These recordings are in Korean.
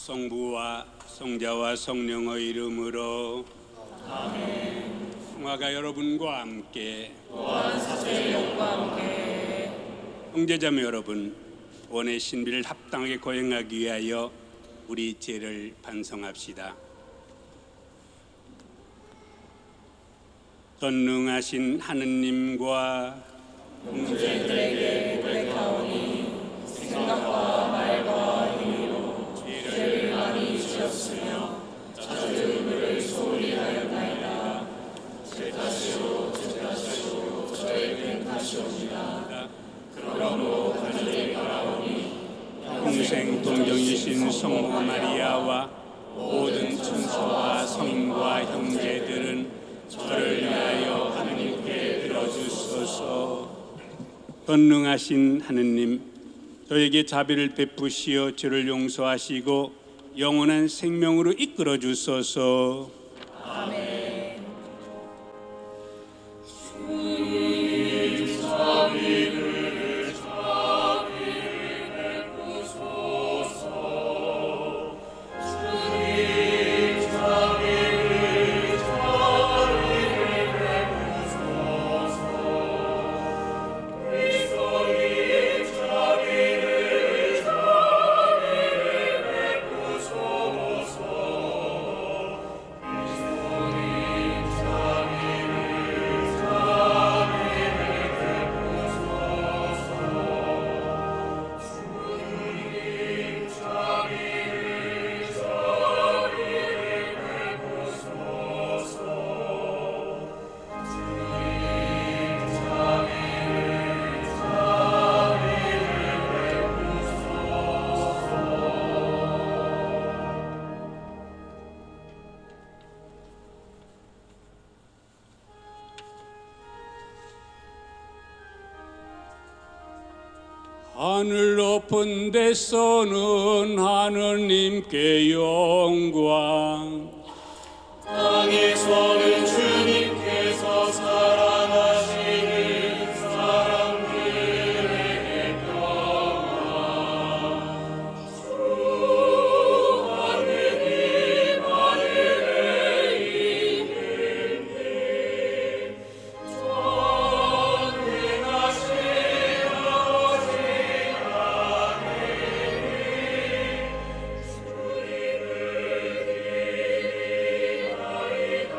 성부와 성자와 성령의 이름으로 아멘. 평화가 여러분과 함께 또한 사제의 영과 함께. 형제자매 여러분, 원의 신비를 합당하게 거행하기 위하여 우리 죄를 반성합시다. 전능하신 하느님과 형제들에게 고백하오니 생각과 말과 행위로 죄를 많이 지었으며 자주 의무를 소홀히 하였나이다. 제 탓이요 저의 된 탓이옵니다. 그러므로 간절히 바라오니 평생 동정이신 성모 마리아와 모든 천사와 성인과 형제들은 저를 위하여 하느님께 들어주소서. 전능하신 하느님, 저에게 자비를 베푸시어 죄를 용서하시고 영원한 생명으로 이끌어 주소서. 아멘. 하늘 높은 데서는 하느님께 영광, 땅에서는 주님께서 사랑하시는 사람들에게 평화. 주 하느님 하늘에 있는데 전능하신 아버지 하느님 주님을 기리나이다.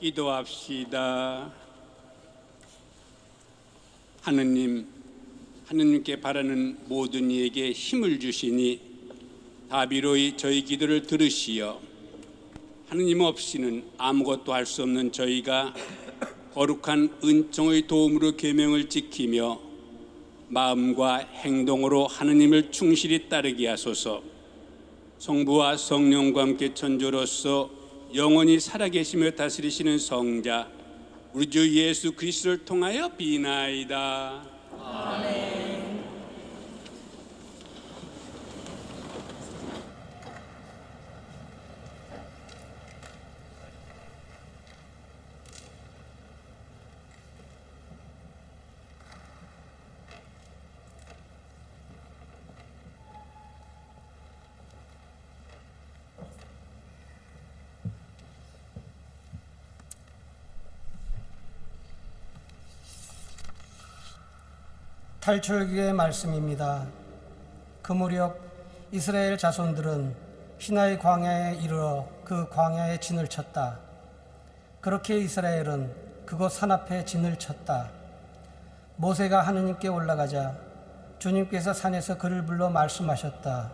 기도합시다. 하느님께 바라는 모든 이에게 힘을 주시니 다비로이 저희 기도를 들으시어 하느님 없이는 아무것도 할 수 없는 저희가 거룩한 은총의 도움으로 계명을 지키며 마음과 행동으로 하느님을 충실히 따르게 하소서. 성부와 성령과 함께 천주로서 영원히 살아계시며 다스리시는 성자 우리 주 예수 그리스도를 통하여 비나이다. 아멘. 탈출기의 말씀입니다. 그 무렵 이스라엘 자손들은 시나이 광야에 이르러 그 광야에 진을 쳤다. 그렇게 이스라엘은 그곳 산 앞에 진을 쳤다. 모세가 하느님께 올라가자 주님께서 산에서 그를 불러 말씀하셨다.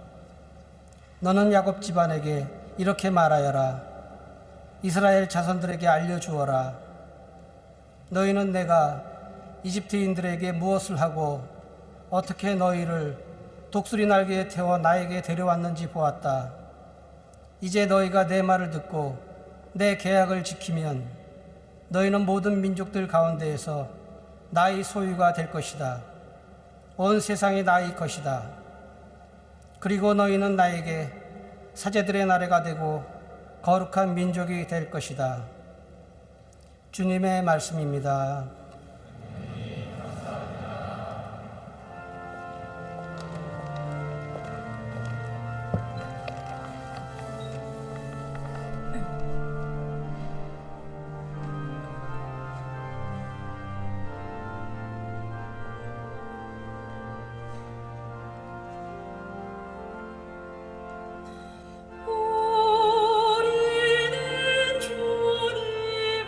너는 야곱 집안에게 이렇게 말하여라. 이스라엘 자손들에게 알려주어라. 너희는 내가 이집트인들에게 무엇을 하고 어떻게 너희를 독수리 날개에 태워 나에게 데려왔는지 보았다. 이제 너희가 내 말을 듣고 내 계약을 지키면 너희는 모든 민족들 가운데에서 나의 소유가 될 것이다. 온 세상이 나의 것이다. 그리고 너희는 나에게 사제들의 나라가 되고 거룩한 민족이 될 것이다. 주님의 말씀입니다. 우리는 주님의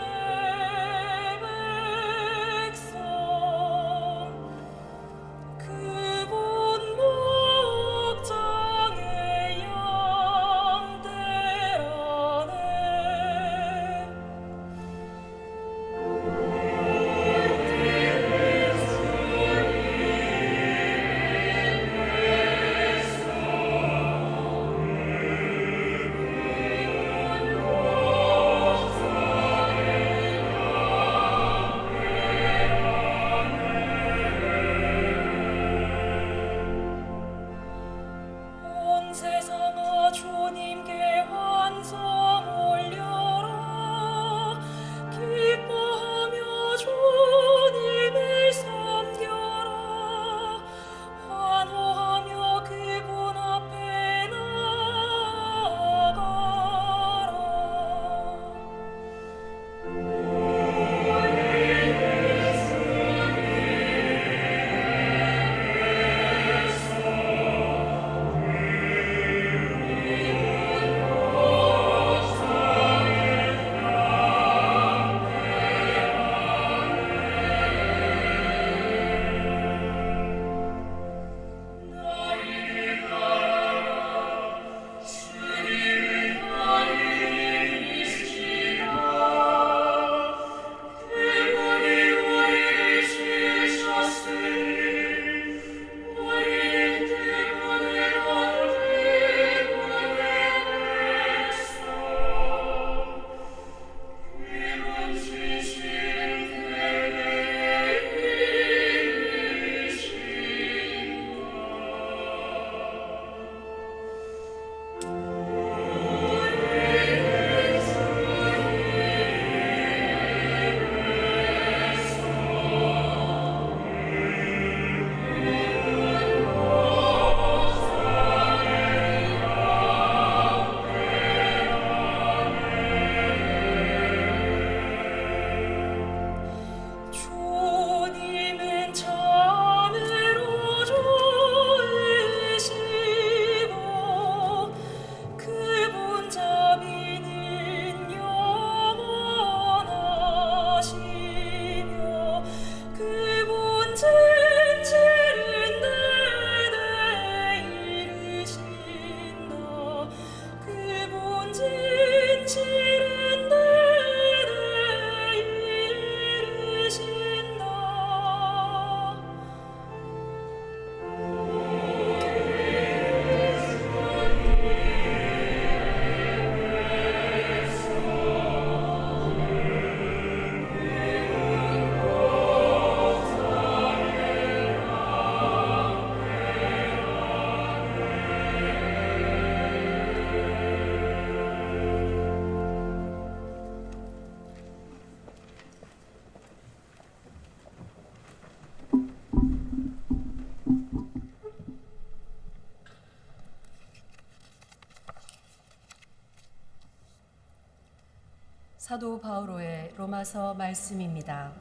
사도 바오로의 로마서 말씀입니다.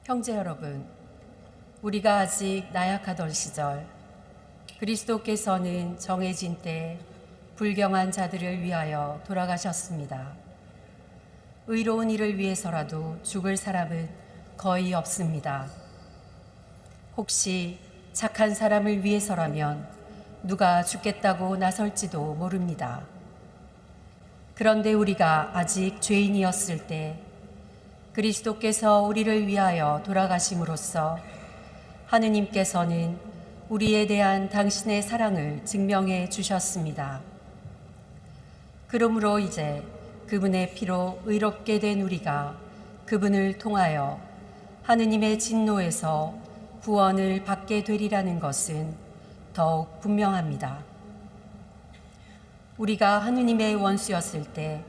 형제 여러분, 우리가 아직 나약하던 시절 그리스도께서는 정해진 때 불경한 자들을 위하여 돌아가셨습니다. 의로운 일을 위해서라도 죽을 사람은 거의 없습니다. 혹시 착한 사람을 위해서라면 누가 죽겠다고 나설지도 모릅니다. 그런데 우리가 아직 죄인이었을 때 그리스도께서 우리를 위하여 돌아가심으로써 하느님께서는 우리에 대한 당신의 사랑을 증명해 주셨습니다. 그러므로 이제 그분의 피로 의롭게 된 우리가 그분을 통하여 하느님의 진노에서 구원을 받게 되리라는 것은 더욱 분명합니다. 우리가 하느님의 원수였을 때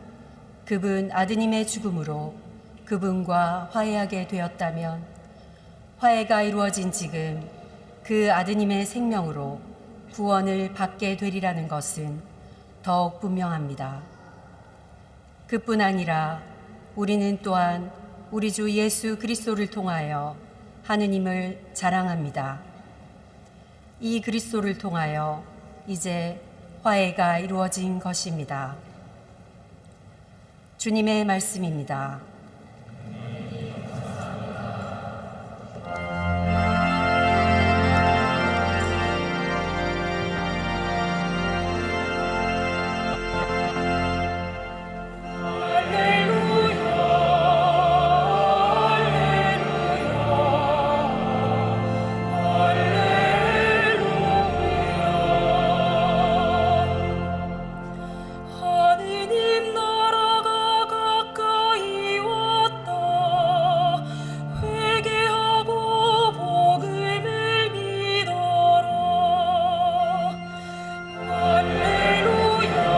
그분 아드님의 죽음으로 그분과 화해하게 되었다면 화해가 이루어진 지금 그 아드님의 생명으로 구원을 받게 되리라는 것은 더욱 분명합니다. 그뿐 아니라 우리는 또한 우리 주 예수 그리스도를 통하여 하느님을 자랑합니다. 이 그리스도를 통하여 이제 화해가 이루어진 것입니다. 주님의 말씀입니다. 하느님 나라가 가까이 왔다. 회개하고 복음을 믿어라. 할렐루야,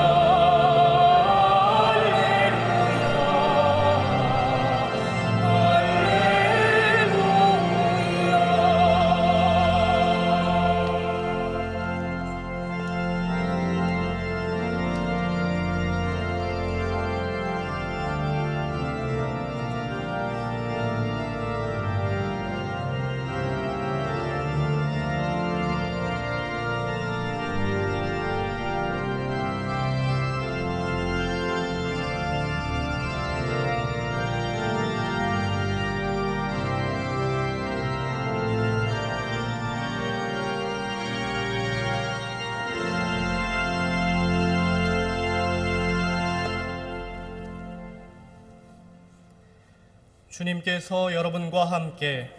주님께서 여러분과 함께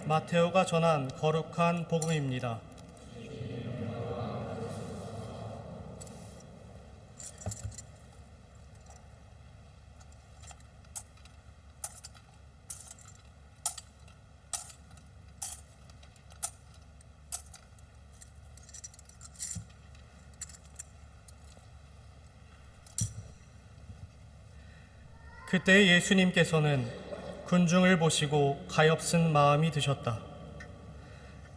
마테오가 전한 거룩한 복음입니다. 그때 예수님께서는 군중을 보시고 가엾은 마음이 드셨다.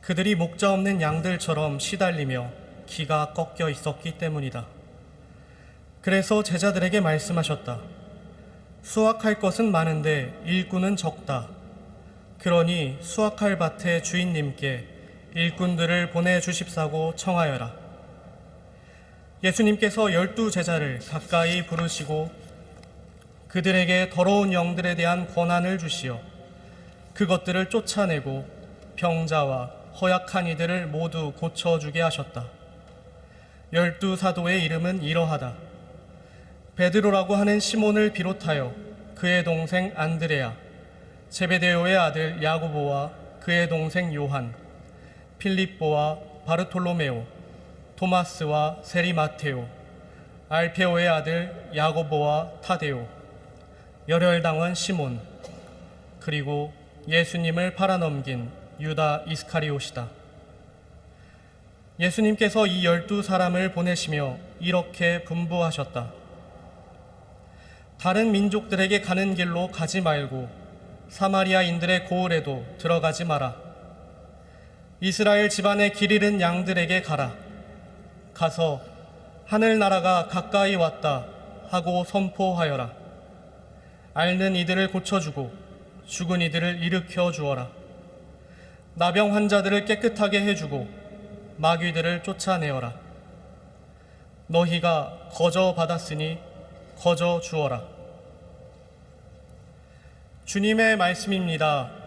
그들이 목자 없는 양들처럼 시달리며 기가 꺾여 있었기 때문이다. 그래서 제자들에게 말씀하셨다. 수확할 것은 많은데 일꾼은 적다. 그러니 수확할 밭의 주인님께 일꾼들을 보내주십사고 청하여라. 예수님께서 12 제자를 가까이 부르시고 그들에게 더러운 영들에 대한 권한을 주시어 그것들을 쫓아내고 병자와 허약한 이들을 모두 고쳐주게 하셨다. 12 사도의 이름은 이러하다. 베드로라고 하는 시몬을 비롯하여 그의 동생 안드레아, 제베데오의 아들 야고보와 그의 동생 요한, 필립보와 바르톨로메오, 토마스와 세리마테오, 알페오의 아들 야고보와 타데오, 열혈당원 시몬, 그리고 예수님을 팔아넘긴 유다 이스카리옷이다. 예수님께서 이 12 사람을 보내시며 이렇게 분부하셨다. 다른 민족들에게 가는 길로 가지 말고 사마리아인들의 고을에도 들어가지 마라. 이스라엘 집안의 길 잃은 양들에게 가라. 가서 하늘나라가 가까이 왔다 하고 선포하여라. 앓는 이들을 고쳐주고 죽은 이들을 일으켜 주어라. 나병 환자들을 깨끗하게 해주고 마귀들을 쫓아내어라. 너희가 거저 받았으니 거저 주어라. 주님의 말씀입니다.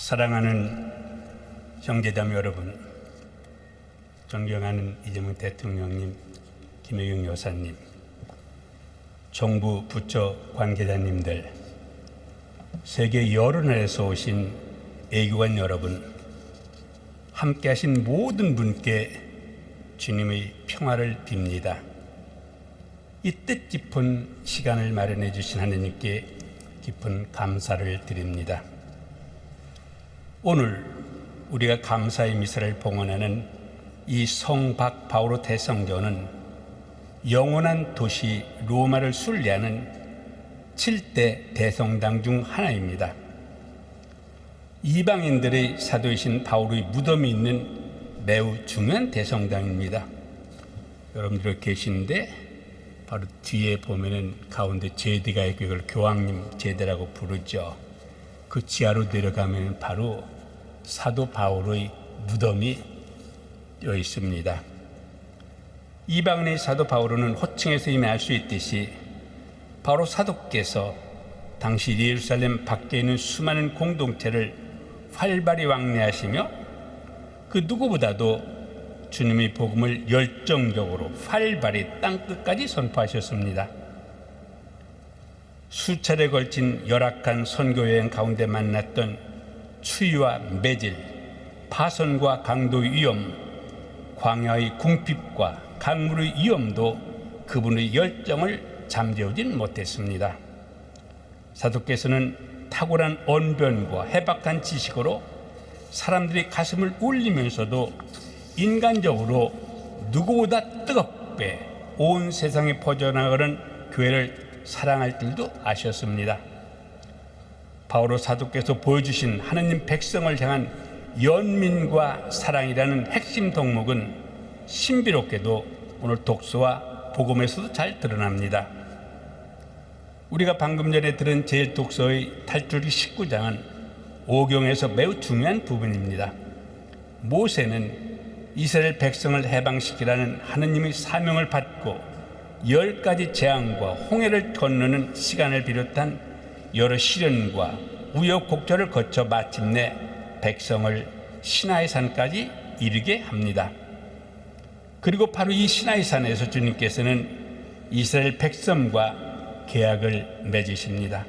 사랑하는 형제자매 여러분, 존경하는 이재명 대통령님, 김혜경 여사님, 정부 부처 관계자님들, 세계 여러 나라에서 오신 애교관 여러분, 함께 하신 모든 분께 주님의 평화를 빕니다. 이 뜻깊은 시간을 마련해 주신 하느님께 깊은 감사를 드립니다. 오늘 우리가 감사의 미사를 봉헌하는 이 성박 바오로 대성전은 영원한 도시 로마를 순례하는 7대 대성당 중 하나입니다. 이방인들의 사도이신 바오로의 무덤이 있는 매우 중요한 대성당입니다. 여러분들 계시는데 바로 뒤에 보면은 가운데 제대가 있고 이걸 교황님 제대라고 부르죠. 그 지하로 내려가면 바로 사도 바오로의 무덤이 되어 있습니다. 이방인의 사도 바오로는 호칭에서 이미 알 수 있듯이 바로 사도께서 당시 예루살렘 밖에 있는 수많은 공동체를 활발히 왕래하시며 그 누구보다도 주님의 복음을 열정적으로 활발히 땅끝까지 선포하셨습니다. 수차례 걸친 열악한 선교여행 가운데 만났던 추위와 매질, 파선과 강도의 위험, 광야의 궁핍과 강물의 위험도 그분의 열정을 잠재우진 못했습니다. 사도께서는 탁월한 언변과 해박한 지식으로 사람들이 가슴을 울리면서도 인간적으로 누구보다 뜨겁게 온 세상에 퍼져나가는 교회를 사랑할 줄도 아셨습니다. 바오로 사도께서 보여주신 하느님 백성을 향한 연민과 사랑이라는 핵심 덕목은 신비롭게도 오늘 독서와 복음에서도 잘 드러납니다. 우리가 방금 전에 들은 제1독서의 탈출기 19장은 오경에서 매우 중요한 부분입니다. 모세는 이스라엘 백성을 해방시키라는 하느님의 사명을 받고 10가지 재앙과 홍해를 건너는 시간을 비롯한 여러 시련과 우여곡절을 거쳐 마침내 백성을 시나이 산까지 이르게 합니다. 그리고 바로 이 시나이 산에서 주님께서는 이스라엘 백성과 계약을 맺으십니다.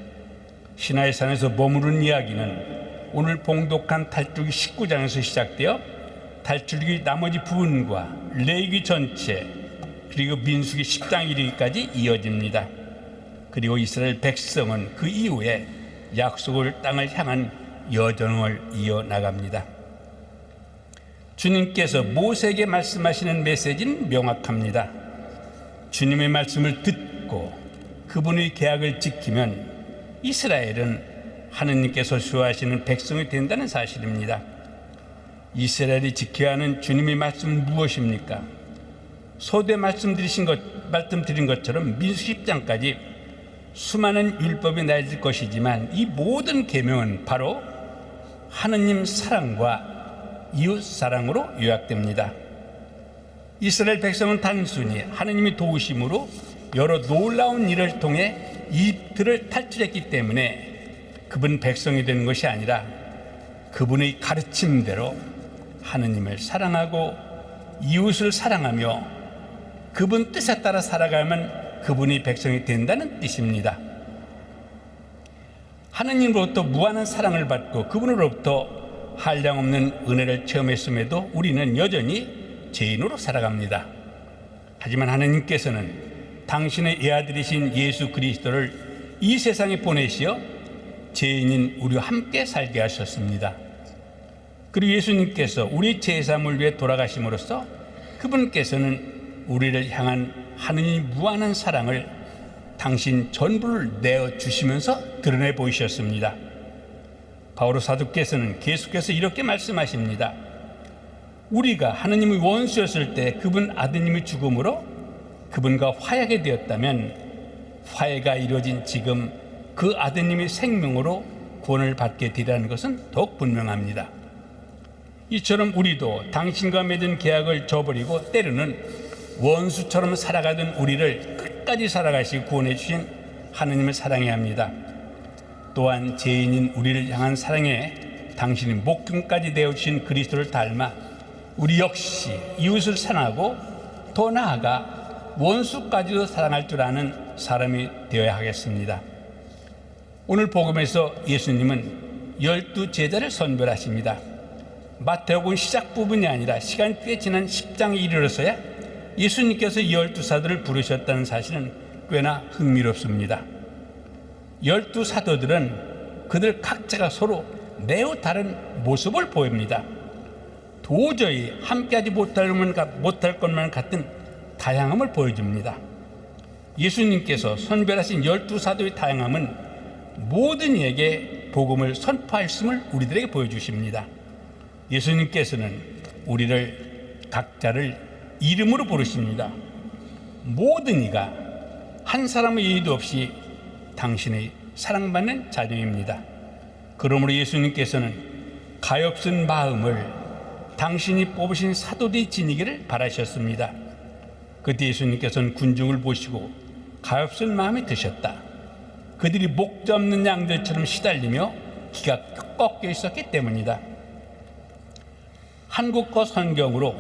시나이 산에서 머무른 이야기는 오늘 봉독한 탈출기 19장에서 시작되어 탈출기 나머지 부분과 레위기 전체 그리고 민수기 10장 이르기까지 이어집니다. 그리고 이스라엘 백성은 그 이후에 약속의 땅을 향한 여정을 이어나갑니다. 주님께서 모세에게 말씀하시는 메시지는 명확합니다. 주님의 말씀을 듣고 그분의 계약을 지키면 이스라엘은 하느님께서 수호하시는 백성이 된다는 사실입니다. 이스라엘이 지켜야 하는 주님의 말씀은 무엇입니까? 소대 말씀드린 것처럼 민수기 10장까지 수많은 율법이 나열될 것이지만 이 모든 계명은 바로 하느님 사랑과 이웃 사랑으로 요약됩니다. 이스라엘 백성은 단순히 하느님의 도우심으로 여러 놀라운 일을 통해 이집트를 탈출했기 때문에 그분 백성이 되는 것이 아니라 그분의 가르침대로 하느님을 사랑하고 이웃을 사랑하며 그분 뜻에 따라 살아가면 그분이 백성이 된다는 뜻입니다. 하느님으로부터 무한한 사랑을 받고 그분으로부터 한량없는 은혜를 체험했음에도 우리는 여전히 죄인으로 살아갑니다. 하지만 하느님께서는 당신의 애아들이신 예수 그리스도를 이 세상에 보내시어 죄인인 우리와 함께 살게 하셨습니다. 그리고 예수님께서 우리 죄사함을 위해 돌아가심으로써 그분께서는 우리를 향한 하느님의 무한한 사랑을 당신 전부를 내어주시면서 드러내 보이셨습니다. 바오로 사도께서는 계속해서 이렇게 말씀하십니다. 우리가 하느님의 원수였을 때 그분 아드님의 죽음으로 그분과 화해하게 되었다면 화해가 이루어진 지금 그 아드님의 생명으로 구원을 받게 되리라는 것은 더욱 분명합니다. 이처럼 우리도 당신과 맺은 계약을 저버리고 때로는 원수처럼 살아가던 우리를 끝까지 살아가시고 구원해 주신 하느님을 사랑해야 합니다. 또한 죄인인 우리를 향한 사랑에 당신이 목숨까지 내어주신 그리스도를 닮아 우리 역시 이웃을 사랑하고 더 나아가 원수까지도 사랑할 줄 아는 사람이 되어야 하겠습니다. 오늘 복음에서 예수님은 12 제자를 선별하십니다. 마태복음 시작 부분이 아니라 시간이 꽤 지난 10장에 이르러서야 예수님께서 12사도를 부르셨다는 사실은 꽤나 흥미롭습니다. 12사도들은 그들 각자가 서로 매우 다른 모습을 보입니다. 도저히 함께하지 못할 것만 같은 다양함을 보여줍니다. 예수님께서 선별하신 12사도의 다양함은 모든 이에게 복음을 선포하였음을 우리들에게 보여주십니다. 예수님께서는 우리를 각자를 이름으로 부르십니다. 모든 이가 한 사람의 예의도 없이 당신의 사랑받는 자녀입니다. 그러므로 예수님께서는 가엾은 마음을 당신이 뽑으신 사도들이 지니기를 바라셨습니다. 그때 예수님께서는 군중을 보시고 가엾은 마음이 드셨다. 그들이 목자 없는 양들처럼 시달리며 기가 꺾여 있었기 때문이다. 한국어 성경으로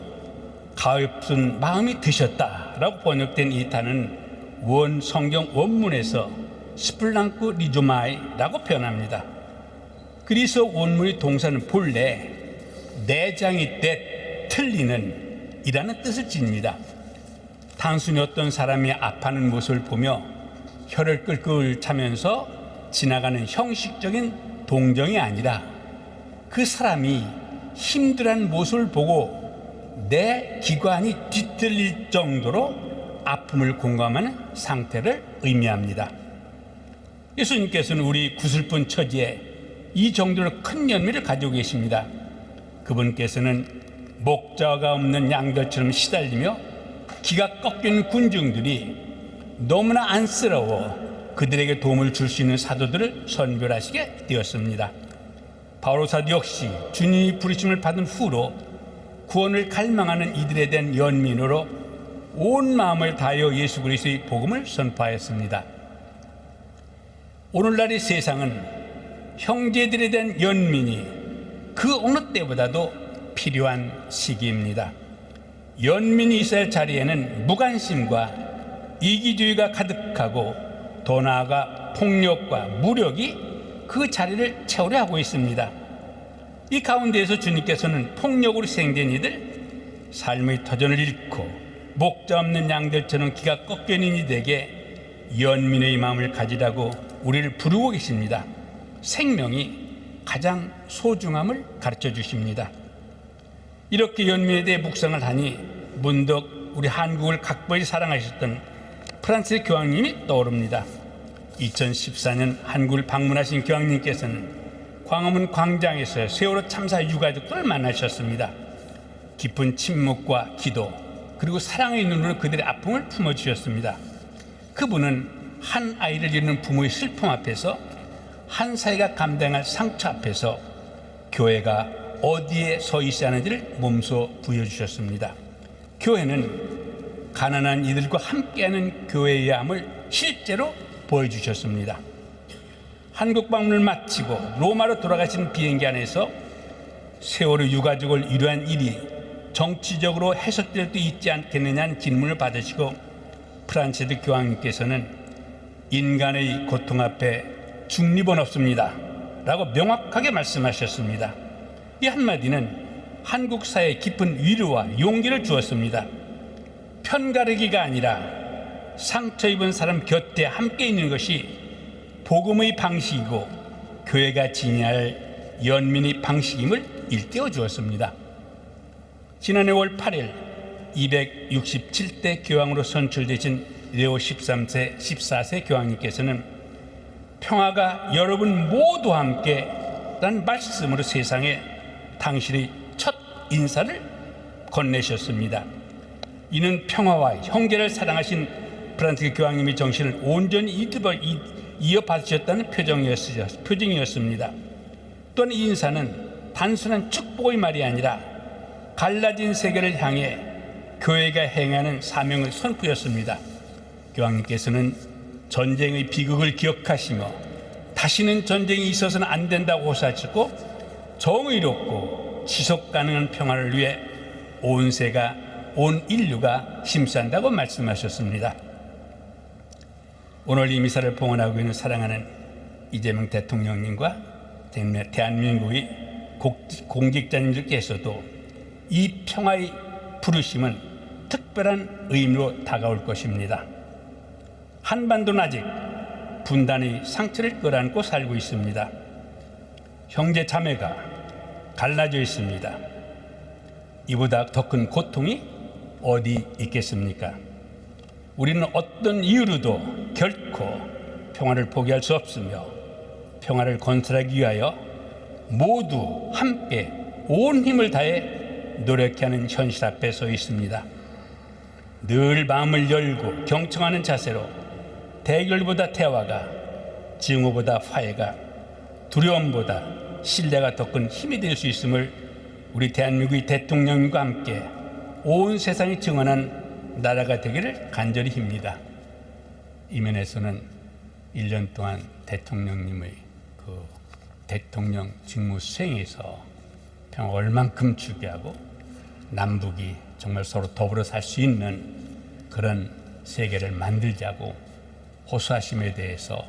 가엾은 마음이 드셨다라고 번역된 이 단어는 원 성경 원문에서 스플랑크 리조마이라고 표현합니다. 그리스 원문의 동사는 본래 내장이 때 틀리는 이라는 뜻을 지닙니다. 단순히 어떤 사람이 아파하는 모습을 보며 혀를 끌끌 차면서 지나가는 형식적인 동정이 아니라 그 사람이 힘들어하는 모습을 보고 내 기관이 뒤틀릴 정도로 아픔을 공감하는 상태를 의미합니다. 예수님께서는 우리 구슬픈 처지에 이 정도로 큰 연민을 가지고 계십니다. 그분께서는 목자가 없는 양들처럼 시달리며 기가 꺾인 군중들이 너무나 안쓰러워 그들에게 도움을 줄 수 있는 사도들을 선별하시게 되었습니다. 바오로 사도 역시 주님이 부르심을 받은 후로 구원을 갈망하는 이들에 대한 연민으로 온 마음을 다하여 예수 그리스도의 복음을 선포하였습니다. 오늘날의 세상은 형제들에 대한 연민이 그 어느 때보다도 필요한 시기입니다. 연민이 있어야 할 자리에는 무관심과 이기주의가 가득하고 더 나아가 폭력과 무력이 그 자리를 채우려 하고 있습니다. 이 가운데에서 주님께서는 폭력으로 희생된 이들, 삶의 터전을 잃고 목자 없는 양들처럼 기가 꺾여 있는 이들에게 연민의 마음을 가지라고 우리를 부르고 계십니다. 생명이 가장 소중함을 가르쳐 주십니다. 이렇게 연민에 대해 묵상을 하니 문득 우리 한국을 각별히 사랑하셨던 프란시스 교황님이 떠오릅니다. 2014년 한국을 방문하신 교황님께서는 광화문 광장에서 세월호 참사 유가족들을 만나셨습니다. 깊은 침묵과 기도 그리고 사랑의 눈으로 그들의 아픔을 품어주셨습니다. 그분은 한 아이를 잃는 부모의 슬픔 앞에서 한 사회가 감당할 상처 앞에서 교회가 어디에 서 있어야 하는지를 몸소 부여주셨습니다. 교회는 가난한 이들과 함께하는 교회의 함을 실제로 보여주셨습니다. 한국 방문을 마치고 로마로 돌아가신 비행기 안에서 세월호 유가족을 위로한 일이 정치적으로 해석될 수 있지 않겠느냐는 질문을 받으시고 프란시스 교황님께서는 인간의 고통 앞에 중립은 없습니다 라고 명확하게 말씀하셨습니다. 이 한마디는 한국 사회에 깊은 위로와 용기를 주었습니다. 편가르기가 아니라 상처 입은 사람 곁에 함께 있는 것이 복음의 방식이고 교회가 지니할 연민의 방식임을 일깨워 주었습니다. 지난해 5월 8일 267대 교황으로 선출되신 레오 13세, 14세 교황님께서는 평화가 여러분 모두와 함께 라는 말씀으로 세상에 당신의 첫 인사를 건네셨습니다. 이는 평화와 형제를 사랑하신 프란시스 교황님의 정신을 온전히 이어받으셨다는 표징이었습니다. 또한 이 인사는 단순한 축복의 말이 아니라 갈라진 세계를 향해 교회가 행하는 사명의 선포였습니다. 교황님께서는 전쟁의 비극을 기억하시며 다시는 전쟁이 있어서는 안 된다고 호소하셨고 정의롭고 지속 가능한 평화를 위해 온 인류가 힘쓴다고 말씀하셨습니다. 오늘 이 미사를 봉헌하고 있는 사랑하는 이재명 대통령님과 대한민국의 공직자님들께서도 이 평화의 부르심은 특별한 의미로 다가올 것입니다. 한반도는 아직 분단의 상처를 끌어안고 살고 있습니다. 형제 자매가 갈라져 있습니다. 이보다 더 큰 고통이 어디 있겠습니까? 우리는 어떤 이유로도 결코 평화를 포기할 수 없으며 평화를 건설하기 위하여 모두 함께 온 힘을 다해 노력하는 현실 앞에 서 있습니다. 늘 마음을 열고 경청하는 자세로 대결보다 대화가, 증오보다 화해가, 두려움보다 신뢰가 더 큰 힘이 될 수 있음을 우리 대한민국의 대통령과 함께 온 세상이 증언한 나라가 되기를 간절히 빕니다. 이 면에서는 1년 동안 대통령님의 그 대통령 직무 수행에서 평화 얼만큼 추구하고 남북이 정말 서로 더불어 살 수 있는 그런 세계를 만들자고 호소하심에 대해서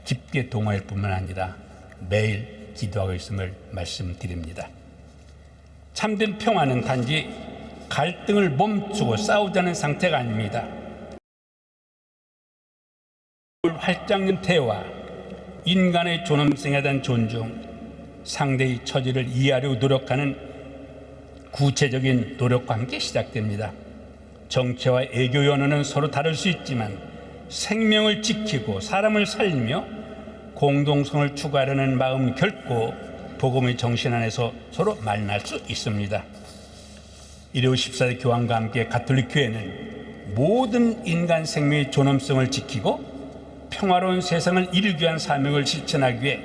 깊게 동의할 뿐만 아니라 매일 기도하고 있음을 말씀드립니다. 참된 평화는 단지 갈등을 멈추고 싸우자는 상태가 아닙니다. 활짝 연 대화, 인간의 존엄성에 대한 존중, 상대의 처지를 이해하려고 노력하는 구체적인 노력과 함께 시작됩니다. 정치와 애교의 언어는 서로 다를 수 있지만 생명을 지키고 사람을 살리며 공동성을 추구하려는 마음은 결코 복음의 정신 안에서 서로 만날 수 있습니다. 레오 14세 교황과 함께 가톨릭 교회는 모든 인간 생명의 존엄성을 지키고 평화로운 세상을 이루기 위한 사명을 실천하기 위해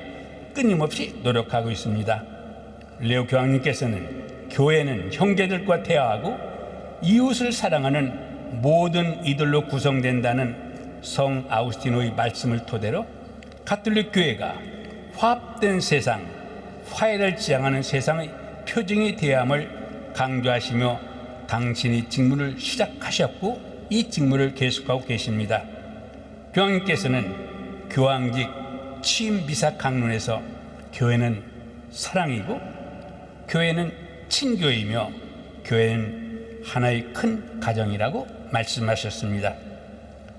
끊임없이 노력하고 있습니다. 레오 교황님께서는 교회는 형제들과 대화하고 이웃을 사랑하는 모든 이들로 구성된다는 성 아우구스티노의 말씀을 토대로 가톨릭 교회가 화합된 세상, 화해를 지향하는 세상의 표징이 되어야 함을 강조하시며 당신이 직무를 시작하셨고 이 직무를 계속하고 계십니다. 교황님께서는 교황직 취임 미사 강론에서 교회는 사랑이고 교회는 친교이며 교회는 하나의 큰 가정이라고 말씀하셨습니다.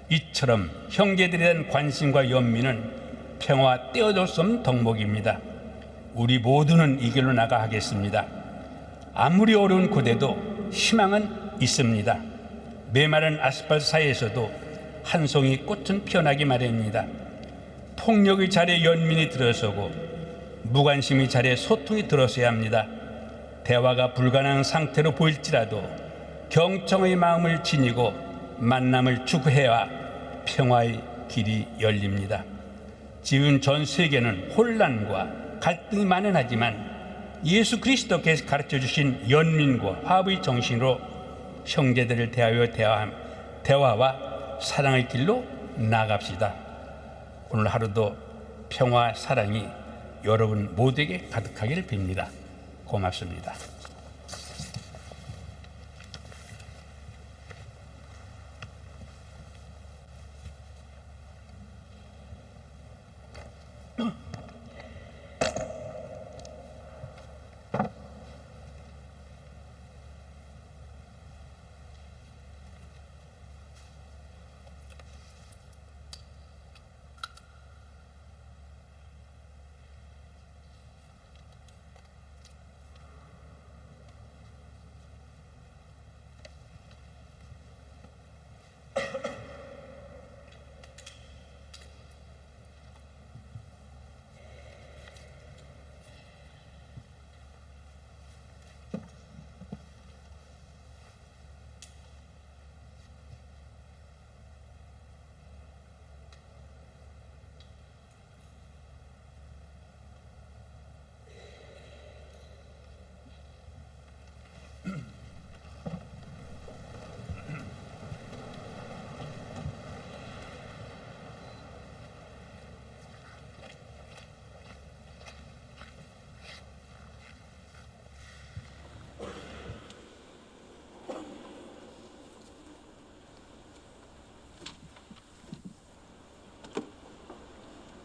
이처럼 형제들에 대한 관심과 연민은 평화와 떼어줄 수 없는 덕목입니다. 우리 모두는 이 길로 나가겠습니다. 아무리 어려운 고대도 희망은 있습니다. 메마른 아스팔트 사이에서도 한 송이 꽃은 피어나기 마련입니다. 폭력의 자리에 연민이 들어서고 무관심의 자리에 소통이 들어서야 합니다. 대화가 불가능한 상태로 보일지라도 경청의 마음을 지니고 만남을 추구해야 평화의 길이 열립니다. 지금 전 세계는 혼란과 갈등이 만연하지만 예수 그리스도께서 가르쳐 주신 연민과 화합의 정신으로 형제들을 대하여 대화와 사랑의 길로 나아갑시다. 오늘 하루도 평화, 사랑이 여러분 모두에게 가득하기를 빕니다. 고맙습니다.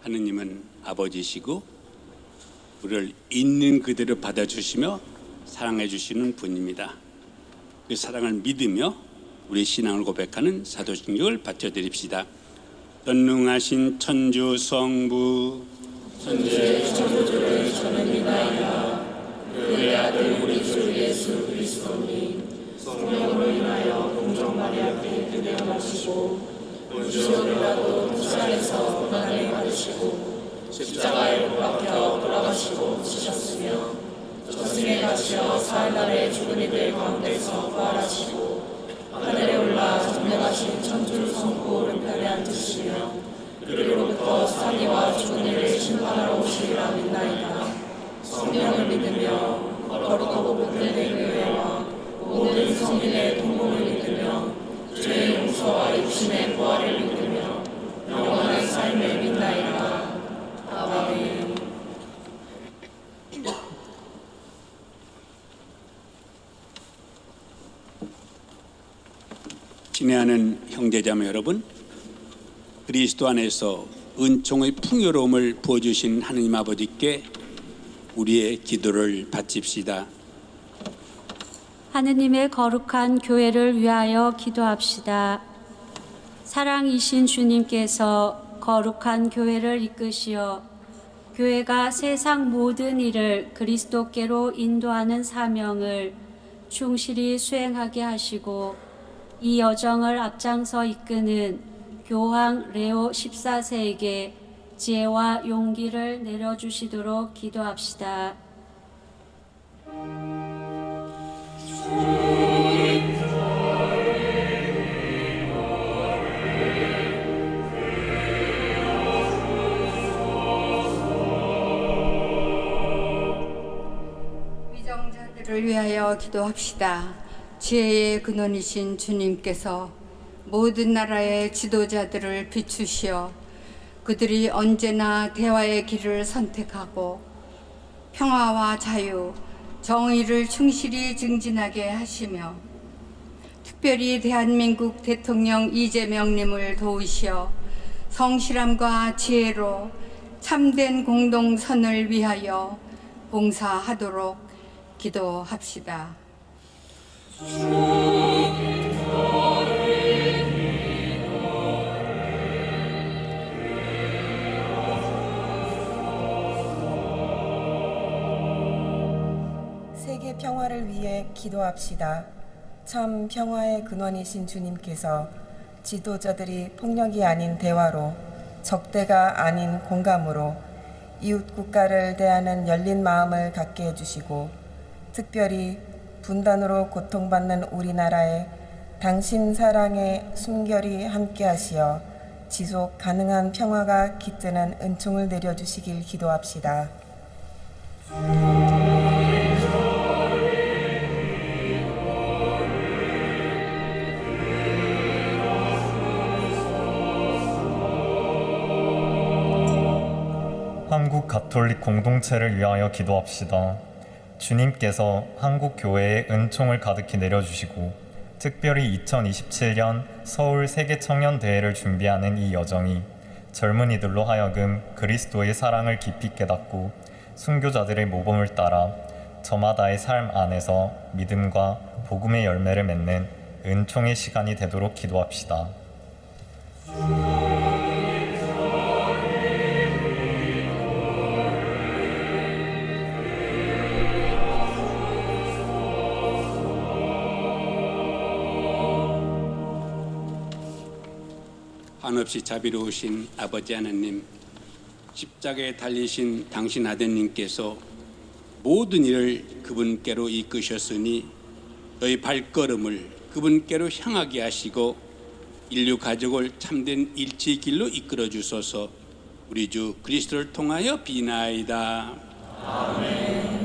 하느님은 아버지시고 우리를 있는 그대로 받아주시며 사랑해 주시는 분입니다. 그 사랑을 믿으며 우리 신앙을 고백하는 사도신경을 바쳐드립시다. 전능하신 천주 성부 천주의 창조주를 저는 믿나이다. 그의 아들 우리 주 예수 그리스도님 성령으로 인하여 동정 마리아께 태어나시고 본시오 빌라도 투사에서 고난을 받으시고 십자가에 못 박혀 돌아가시고 지셨으며 저승에 가시어 사흘날에 죽은 이들 가운데서 부활하시고 하늘에 올라 전능하신 천주 성부 오른편에 앉으시며 그리로부터 사기와 죽은 이를 심판하러 오시리라 믿나이다. 성령을 믿으며 거룩하고 복된 교회와 모든 성인의 동공을 믿으며 죄의 용서와 육신의 부활을 믿으며 영원한 삶을 믿나이다. 아멘. 친애하는 형제자매 여러분, 그리스도 안에서 은총의 풍요로움을 부어주신 하느님 아버지께 우리의 기도를 바칩시다. 하느님의 거룩한 교회를 위하여 기도합시다. 사랑이신 주님께서 거룩한 교회를 이끄시어 교회가 세상 모든 일을 그리스도께로 인도하는 사명을 충실히 수행하게 하시고 이 여정을 앞장서 이끄는 교황 레오 14세에게 지혜와 용기를 내려주시도록 기도합시다. 위정자들을 위하여 기도합시다. 지혜의 근원이신 주님께서 모든 나라의 지도자들을 비추시어 그들이 언제나 대화의 길을 선택하고 평화와 자유, 정의를 충실히 증진하게 하시며 특별히 대한민국 대통령 이재명님을 도우시어 성실함과 지혜로 참된 공동선을 위하여 봉사하도록 기도합시다. 세계 평화를 위해 기도합시다. 참 평화의 근원이신 주님께서 지도자들이 폭력이 아닌 대화로, 적대가 아닌 공감으로 이웃 국가를 대하는 열린 마음을 갖게 해주시고 특별히 분단으로 고통받는 우리나라에 당신 사랑의 숨결이 함께하시어 지속 가능한 평화가 깃드는 은총을 내려주시길 기도합시다. 가톨릭 공동체를 위하여 기도합시다. 주님께서 한국 교회에 은총을 가득히 내려주시고 특별히 2027년 서울 세계 청년 대회를 준비하는 이 여정이 젊은이들로 하여금 그리스도의 사랑을 깊이 깨닫고 순교자들의 모범을 따라 저마다의 삶 안에서 믿음과 복음의 열매를 맺는 은총의 시간이 되도록 기도합시다. 한없이 자비로우신 아버지 하나님, 십자가에 달리신 당신 아드님께서 모든 일을 그분께로 이끄셨으니 너희 발걸음을 그분께로 향하게 하시고 인류 가족을 참된 일치의 길로 이끌어 주소서. 우리 주 그리스도를 통하여 비나이다. 아멘.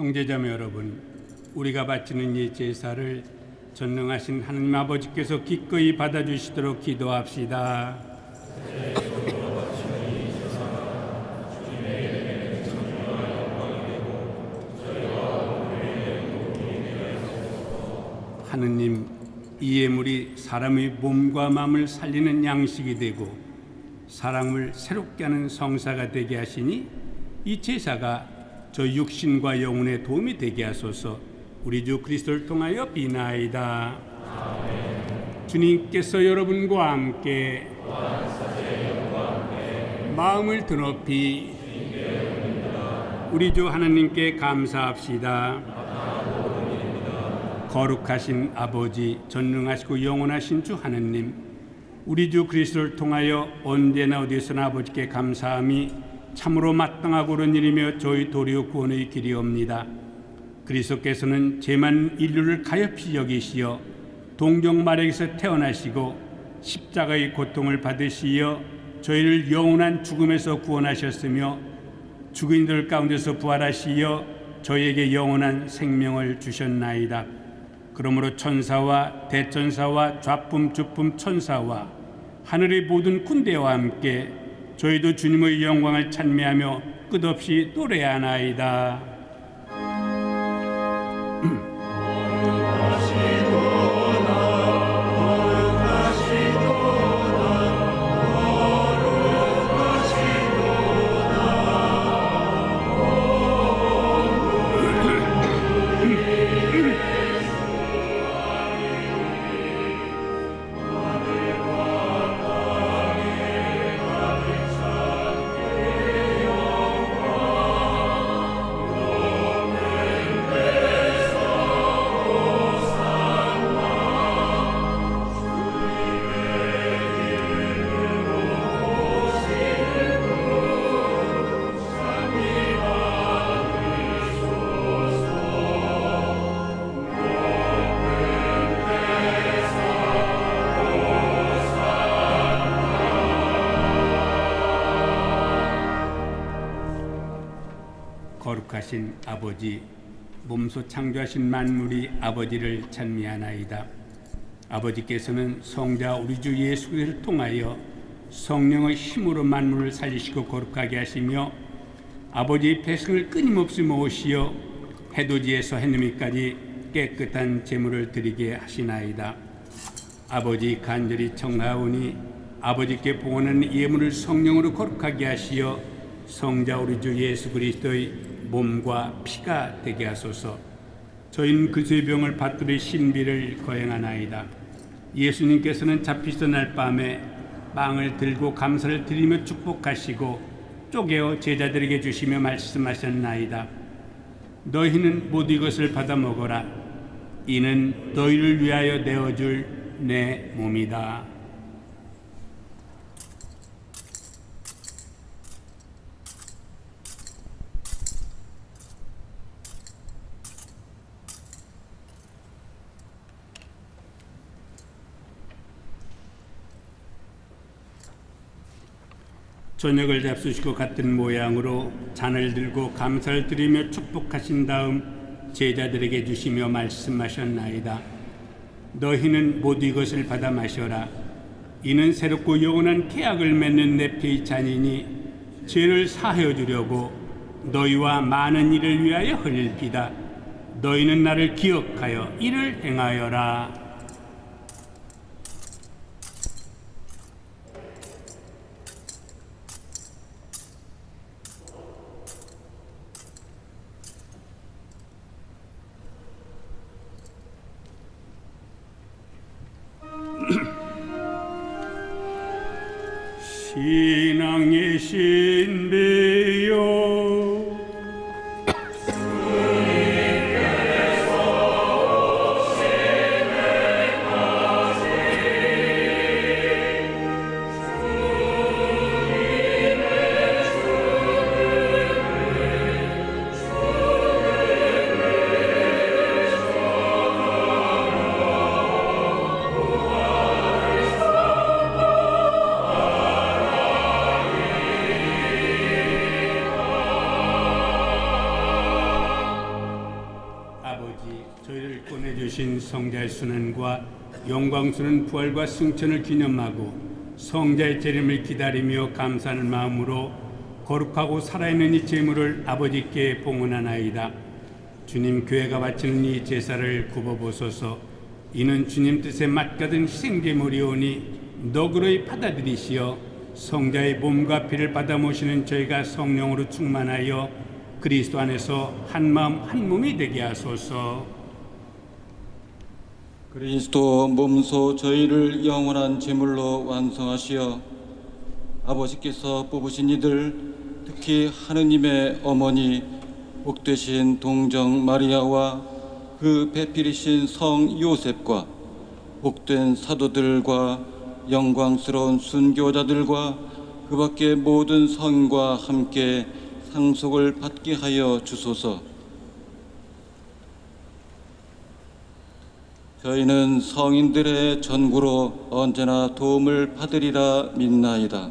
형제자매 여러분, 우리가 바치는 이 제사를 전능하신 하나님 아버지께서 기꺼이 받아주시도록 기도합시다. 하느님, 이 예물이 사람의 몸과 마음을 살리는 양식이 되고 사람을 새롭게 하는 성사가 되게 하시니 이 제사가 저 육신과 영혼에 도움이 되게 하소서. 우리 주 그리스도를 통하여 비나이다. 주님께서 여러분과 함께 마음을 드높이 우리 주 하나님께 감사합시다. 거룩하신 아버지, 전능하시고 영원하신 주 하나님, 우리 주 그리스도를 통하여 언제나 어디서나 아버지께 감사함이 참으로 마땅하고 옳은 일이며 저희 도리어 구원의 길이옵니다. 그리스도께서는 죄만 인류를 가엾이 여기시어 동정마리아에서 태어나시고 십자가의 고통을 받으시어 저희를 영원한 죽음에서 구원하셨으며 죽은 이들 가운데서 부활하시어 저희에게 영원한 생명을 주셨나이다. 그러므로 천사와 대천사와 좌품 주품 천사와 하늘의 모든 군대와 함께 저희도 주님의 영광을 찬미하며 끝없이 노래하나이다. 거룩하신 아버지, 몸소 창조하신 만물이 아버지를 찬미하나이다. 아버지께서는 성자 우리 주 예수 그리스도를 통하여 성령의 힘으로 만물을 살리시고 거룩하게 하시며 아버지의 백성을 끊임없이 모으시어 해돋이에서 해넘이까지 깨끗한 제물을 드리게 하시나이다. 아버지 간절히 청하오니 아버지께 봉헌하는 예물을 성령으로 거룩하게 하시어 성자 우리 주 예수 그리스도의 몸과 피가 되게 하소서. 저희는 그리스도의 병을 받들의 신비를 거행하나이다. 예수님께서는 잡히시던 날 밤에 빵을 들고 감사를 드리며 축복하시고 쪼개어 제자들에게 주시며 말씀하셨나이다. 너희는 모두 이것을 받아 먹어라. 이는 너희를 위하여 내어줄 내 몸이다. 저녁을 잡수시고 같은 모양으로 잔을 들고 감사를 드리며 축복하신 다음 제자들에게 주시며 말씀하셨나이다. 너희는 모두 이것을 받아 마셔라. 이는 새롭고 영원한 계약을 맺는 내 피의 잔이니 죄를 사하여 주려고 너희와 많은 이를 위하여 흘릴 피다. 너희는 나를 기억하여 이를 행하여라. 신앙의 신비요 성자의 순환과 영광스러운 부활과 승천을 기념하고 성자의 재림을 기다리며 감사하는 마음으로 거룩하고 살아있는 이 제물을 아버지께 봉헌하나이다. 주님, 교회가 바치는 이 제사를 굽어보소서. 이는 주님 뜻에 맞거든 희생제물이오니 너그러이 받아들이시어 성자의 몸과 피를 받아 모시는 저희가 성령으로 충만하여 그리스도 안에서 한 마음 한 몸이 되게 하소서. 그리스도 몸소 저희를 영원한 제물로 완성하시어 아버지께서 뽑으신 이들, 특히 하느님의 어머니 복되신 동정 마리아와 그 배필이신 성 요셉과 복된 사도들과 영광스러운 순교자들과 그 밖의 모든 성인과 함께 상속을 받게 하여 주소서. 저희는 성인들의 전구로 언제나 도움을 받으리라 믿나이다.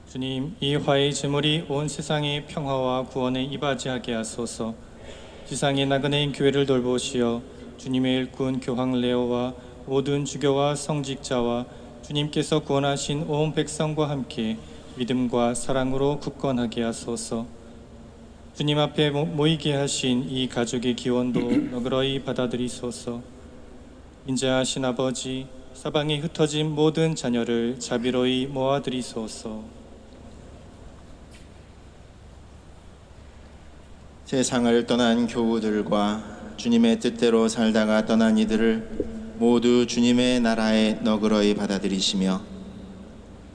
주님, 이 화의 제물이 온 세상의 평화와 구원에 이바지하게 하소서. 지상의 나그네인 교회를 돌보시어 주님의 일꾼 교황 레오와 모든 주교와 성직자와 주님께서 구원하신 온 백성과 함께 믿음과 사랑으로 굳건하게 하소서. 주님 앞에 모이게 하신 이 가족의 기원도 너그러이 받아들이소서. 인자하신 아버지, 사방에 흩어진 모든 자녀를 자비로이 모아드리소서. 세상을 떠난 교우들과 주님의 뜻대로 살다가 떠난 이들을 모두 주님의 나라에 너그러이 받아들이시며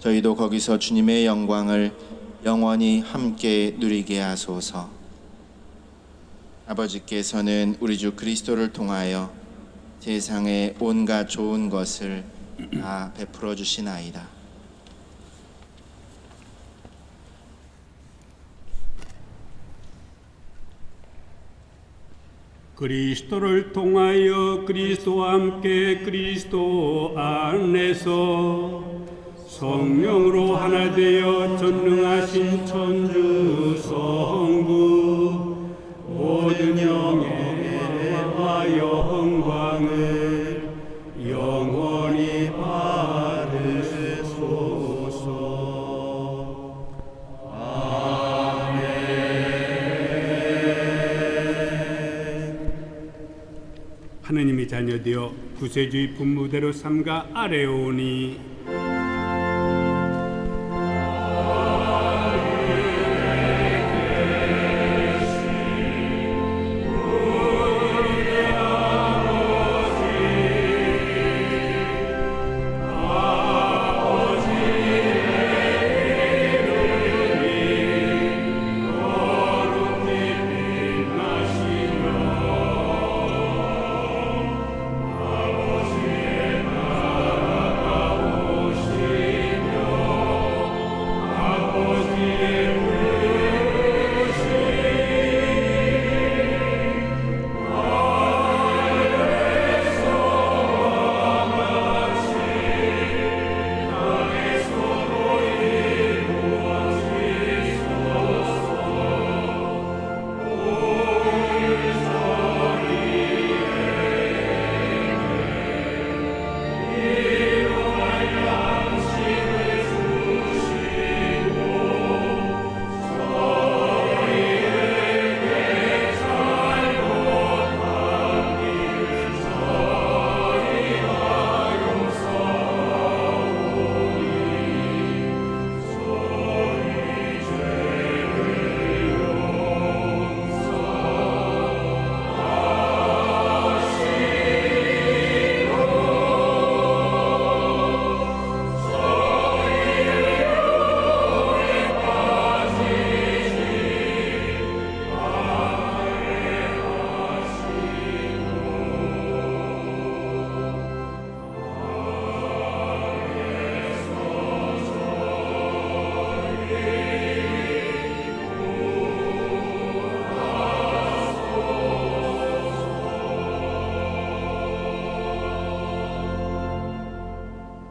저희도 거기서 주님의 영광을 영원히 함께 누리게 하소서. 아버지께서는 우리 주 그리스도를 통하여 세상의 온갖 좋은 것을 다 베풀어 주시나이다. 그리스도를 통하여 그리스도와 함께 그리스도 안에서 성령으로 하나 되어 전능하신 천주 성부 모든 영예와 영광을 영원히 받으소서. 하느님의 자녀되어 구세주의 분무대로 삼가 아뢰오니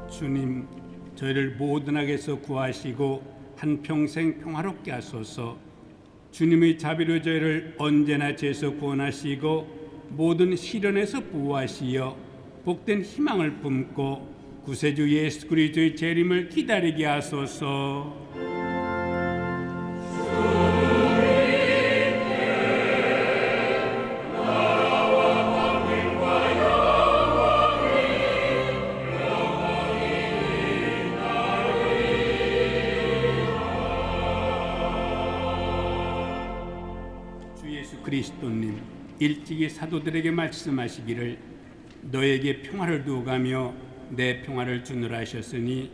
주님, 저희를 모든 악에서 구하시고 한평생 평화롭게 하소서. 주님의 자비로 저희를 언제나 죄에서 구원하시고 모든 시련에서 보호하시어 복된 희망을 품고 구세주 예수 그리스도의 재림을 기다리게 하소서. 주 예수 그리스도님 일찍이 사도들에게 말씀하시기를 너에게 평화를 두어 가며 내 평화를 주노라 하셨으니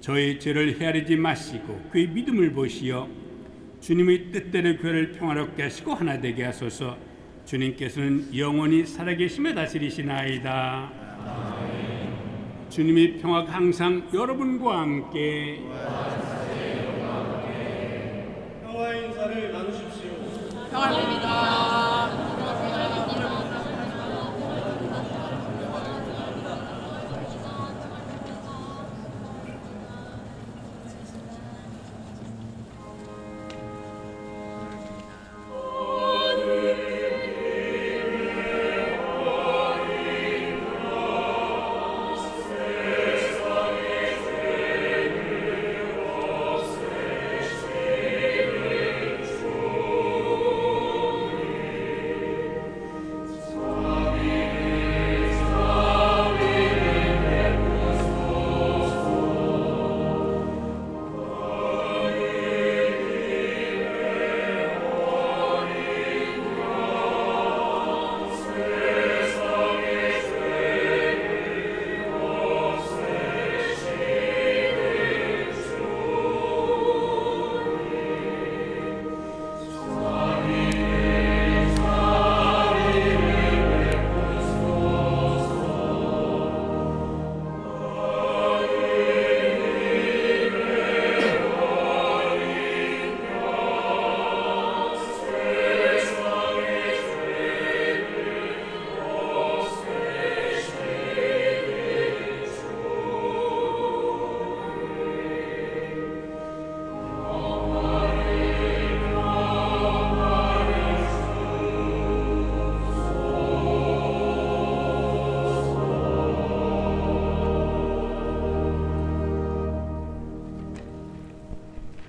저희 죄를 헤아리지 마시고 그의 믿음을 보시어 주님의 뜻대로 교회를 평화롭게 하시고 하나 되게 하소서. 주님께서는 영원히 살아계시며 다스리시나이다. 주님의 평화가 항상 여러분과 함께 평화의 인사를 나누십시오.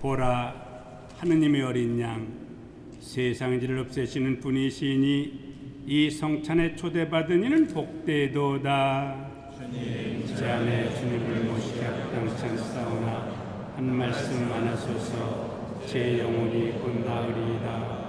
보라 하느님의 어린 양 세상의 죄를 없애시는 분이시니 이 성찬에 초대받은 이는 복되도다. 제 안에 주님을 모시기 합당찮사오나 한 말씀 안 하소서. 제 영혼이 곧 나으리이다.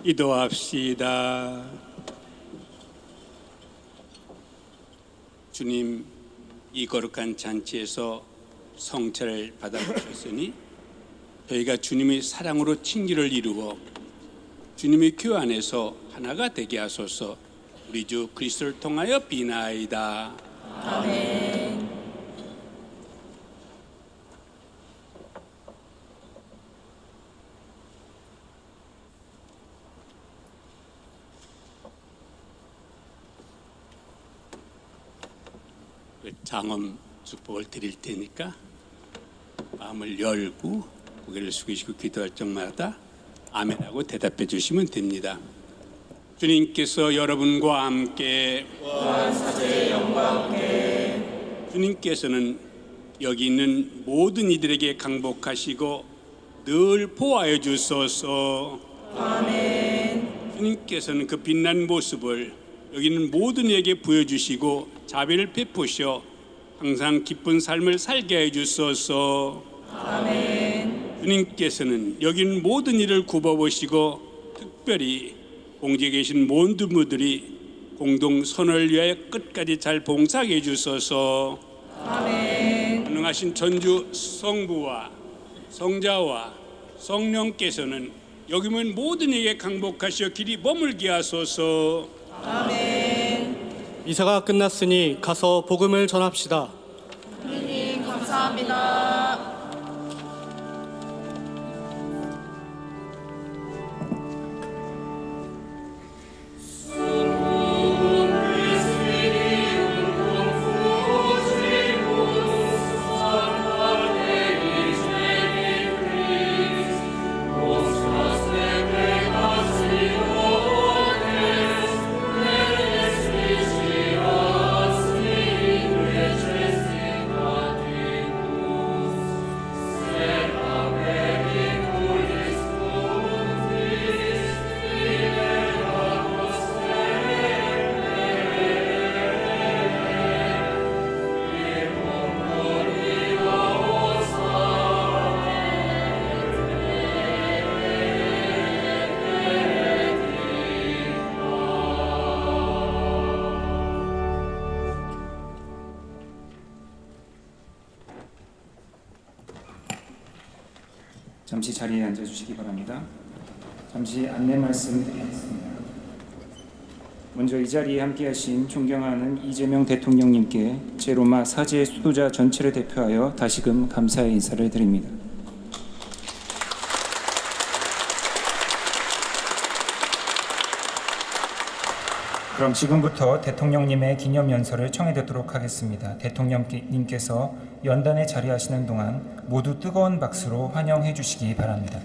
기도합시다. 주님, 이 거룩한 잔치에서 성체를 받아주셨으니 저희가 주님의 사랑으로 친기를 이루어 주님의 교회 안에서 하나가 되게 하소서. 우리 주 그리스도를 통하여 비나이다. 아멘. 장엄 축복을 드릴 테니까 마음을 열고 고개를 숙이시고 기도할 적마다 아멘하고 대답해 주시면 됩니다. 주님께서 여러분과 함께 사제의 영과 함께 주님께서는 여기 있는 모든 이들에게 강복하시고 늘 보호하여 주소서. 아멘. 주님께서는 그 빛난 모습을 여기 있는 모든 이에게 보여주시고 자비를 베푸셔 항상 기쁜 삶을 살게 해 주소서. 아멘. 주님께서는 여기 있는 모든 일을 굽어보시고 특별히 공지에 계신 모든 분들이 공동 선을 위하여 끝까지 잘 봉사하게 해 주소서. 아멘. 가능하신 전주 성부와 성자와 성령께서는 여기 있는 모든 이에게 강복하시어 길이 머물게 하소서. 아멘. 미사가 끝났으니 가서 복음을 전합시다. 주님 감사합니다. 잠시 자리에 앉아주시기 바랍니다. 잠시 안내 말씀드리겠습니다. 먼저 이 자리에 함께하신 존경하는 이재명 대통령님께 제로마 사제 수도자 전체를 대표하여 다시금 감사의 인사를 드립니다. 그럼 지금부터 대통령님의 기념연설을 청해 듣도록 하겠습니다. 대통령님께서 연단에 자리하시는 동안 모두 뜨거운 박수로 환영해 주시기 바랍니다.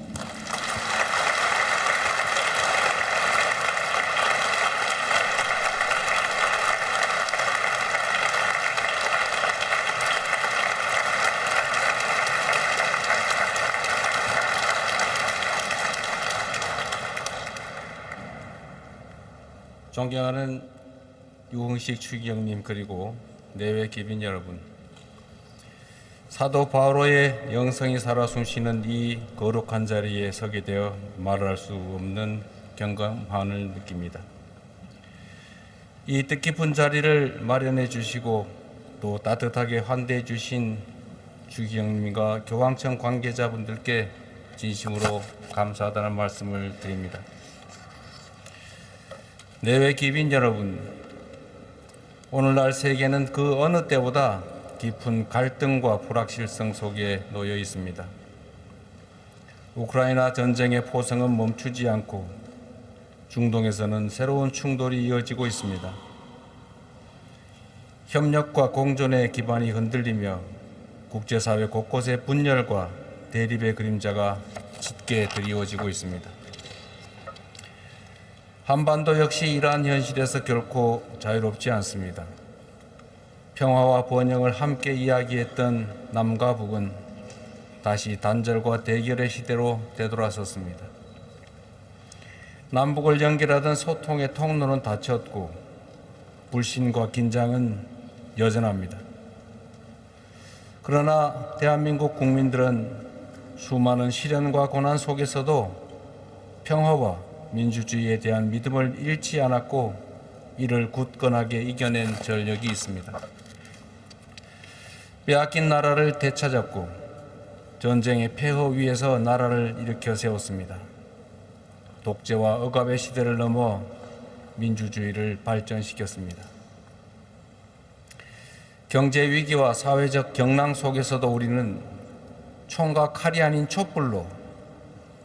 존경하는 유흥식 추기경님 그리고 내외 귀빈 여러분, 사도 바오로의 영성이 살아 숨쉬는 이 거룩한 자리에 서게 되어 말할 수 없는 경감함을 느낍니다. 이 뜻깊은 자리를 마련해 주시고 또 따뜻하게 환대해 주신 추기경님과 교황청 관계자분들께 진심으로 감사하다는 말씀을 드립니다. 내외 귀빈 여러분, 오늘날 세계는 그 어느 때보다 깊은 갈등과 불확실성 속에 놓여 있습니다. 우크라이나 전쟁의 포성은 멈추지 않고 중동에서는 새로운 충돌이 이어지고 있습니다. 협력과 공존의 기반이 흔들리며 국제사회 곳곳에 분열과 대립의 그림자가 짙게 드리워지고 있습니다. 한반도 역시 이러한 현실에서 결코 자유롭지 않습니다. 평화와 번영을 함께 이야기했던 남과 북은 다시 단절과 대결의 시대로 되돌아섰습니다. 남북을 연결하던 소통의 통로는 닫혔고 불신과 긴장은 여전합니다. 그러나 대한민국 국민들은 수많은 시련과 고난 속에서도 평화와 민주주의에 대한 믿음을 잃지 않았고 이를 굳건하게 이겨낸 전력이 있습니다. 빼앗긴 나라를 되찾았고 전쟁의 폐허 위에서 나라를 일으켜 세웠습니다. 독재와 억압의 시대를 넘어 민주주의를 발전시켰습니다. 경제 위기와 사회적 경랑 속에서도 우리는 총과 칼이 아닌 촛불로,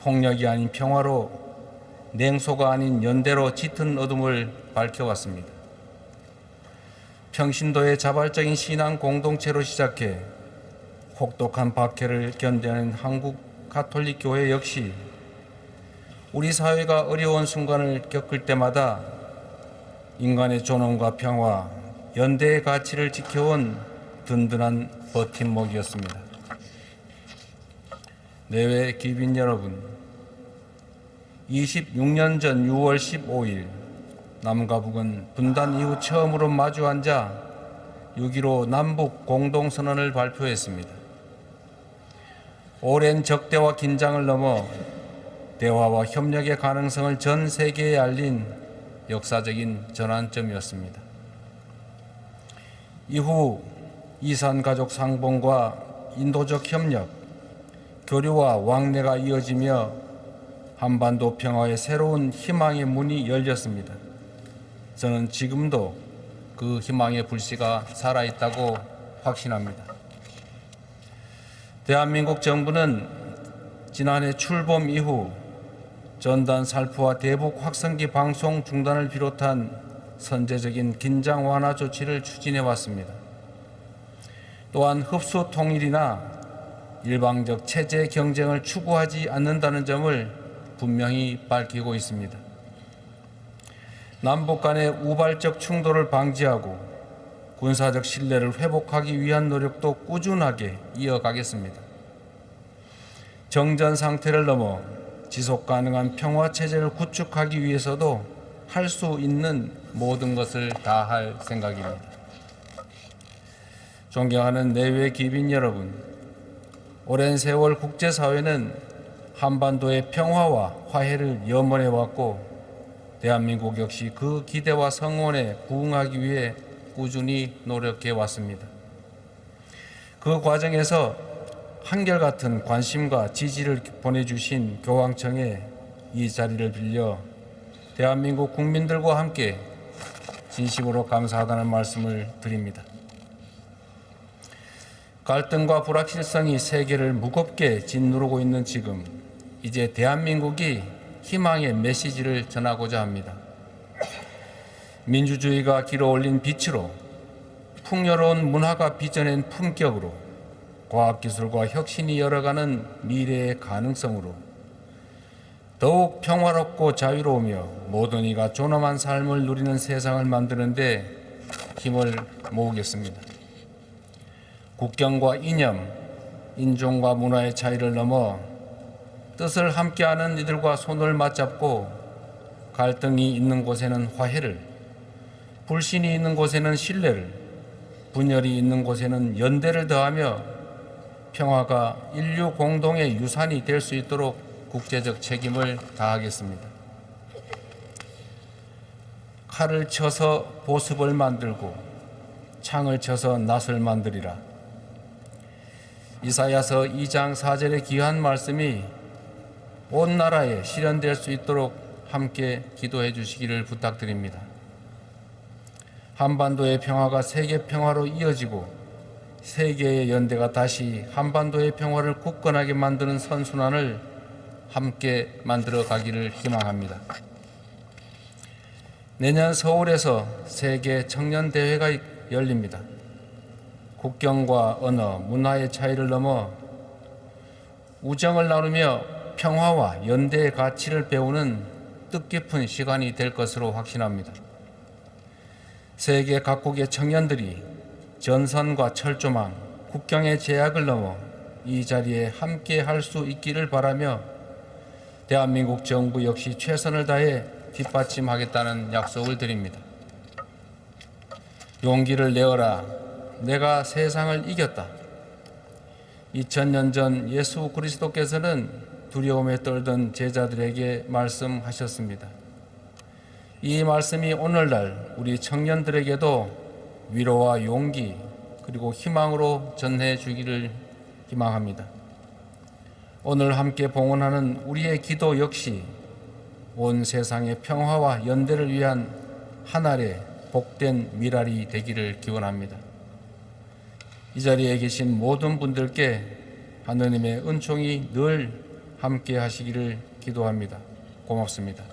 폭력이 아닌 평화로, 냉소가 아닌 연대로 짙은 어둠을 밝혀왔습니다. 평신도의 자발적인 신앙 공동체로 시작해 혹독한 박해를 견뎌낸 한국 가톨릭 교회 역시 우리 사회가 어려운 순간을 겪을 때마다 인간의 존엄과 평화, 연대의 가치를 지켜온 든든한 버팀목이었습니다. 내외 귀빈 여러분, 26년 전 6월 15일 남과 북은 분단 이후 처음으로 마주 앉아 6.15 남북 공동선언을 발표했습니다. 오랜 적대와 긴장을 넘어 대화와 협력의 가능성을 전 세계에 알린 역사적인 전환점이었습니다. 이후 이산 가족 상봉과 인도적 협력, 교류와 왕래가 이어지며 한반도 평화의 새로운 희망의 문이 열렸습니다. 저는 지금도 그 희망의 불씨가 살아있다고 확신합니다. 대한민국 정부는 지난해 출범 이후 전단 살포와 대북 확성기 방송 중단을 비롯한 선제적인 긴장 완화 조치를 추진해 왔습니다. 또한 흡수 통일이나 일방적 체제 경쟁을 추구하지 않는다는 점을 분명히 밝히고 있습니다. 남북 간의 우발적 충돌을 방지하고 군사적 신뢰를 회복하기 위한 노력도 꾸준하게 이어가겠습니다. 정전 상태를 넘어 지속 가능한 평화 체제를 구축하기 위해서도 할 수 있는 모든 것을 다할 생각입니다. 존경하는 내외 귀빈 여러분, 오랜 세월 국제사회는 한반도의 평화와 화해를 염원해 왔고 대한민국 역시 그 기대와 성원에 부응하기 위해 꾸준히 노력해 왔습니다. 그 과정에서 한결같은 관심과 지지를 보내주신 교황청에 이 자리를 빌려 대한민국 국민들과 함께 진심으로 감사하다는 말씀을 드립니다. 갈등과 불확실성이 세계를 무겁게 짓누르고 있는 지금, 이제 대한민국이 희망의 메시지를 전하고자 합니다. 민주주의가 길어올린 빛으로, 풍요로운 문화가 빚어낸 품격으로, 과학기술과 혁신이 열어가는 미래의 가능성으로 더욱 평화롭고 자유로우며 모든 이가 존엄한 삶을 누리는 세상을 만드는 데 힘을 모으겠습니다. 국경과 이념, 인종과 문화의 차이를 넘어 뜻을 함께하는 이들과 손을 맞잡고 갈등이 있는 곳에는 화해를, 불신이 있는 곳에는 신뢰를, 분열이 있는 곳에는 연대를 더하며 평화가 인류 공동의 유산이 될 수 있도록 국제적 책임을 다하겠습니다. 칼을 쳐서 보습을 만들고 창을 쳐서 낫을 만들이라. 이사야서 2장 4절의 귀한 말씀이 온 나라에 실현될 수 있도록 함께 기도해 주시기를 부탁드립니다. 한반도의 평화가 세계 평화로 이어지고 세계의 연대가 다시 한반도의 평화를 굳건하게 만드는 선순환을 함께 만들어 가기를 희망합니다. 내년 서울에서 세계 청년 대회가 열립니다. 국경과 언어, 문화의 차이를 넘어 우정을 나누며 평화와 연대의 가치를 배우는 뜻깊은 시간이 될 것으로 확신합니다. 세계 각국의 청년들이 전선과 철조망, 국경의 제약을 넘어 이 자리에 함께 할 수 있기를 바라며 대한민국 정부 역시 최선을 다해 뒷받침하겠다는 약속을 드립니다. 용기를 내어라. 내가 세상을 이겼다. 2000년 전 예수 그리스도께서는 두려움에 떨던 제자들에게 말씀하셨습니다. 이 말씀이 오늘날 우리 청년들에게도 위로와 용기 그리고 희망으로 전해 주기를 희망합니다. 오늘 함께 봉헌하는 우리의 기도 역시 온 세상의 평화와 연대를 위한 하늘의 복된 미랄이 되기를 기원합니다. 이 자리에 계신 모든 분들께 하느님의 은총이 늘 함께 하시기를 기도합니다. 고맙습니다.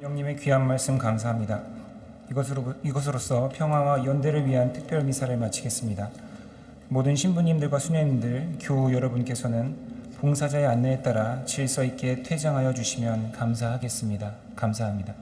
대통령님의 귀한 말씀 감사합니다. 이것으로서 평화와 연대를 위한 특별 미사를 마치겠습니다. 모든 신부님들과 수녀님들, 교우 여러분께서는 봉사자의 안내에 따라 질서 있게 퇴장하여 주시면 감사하겠습니다. 감사합니다.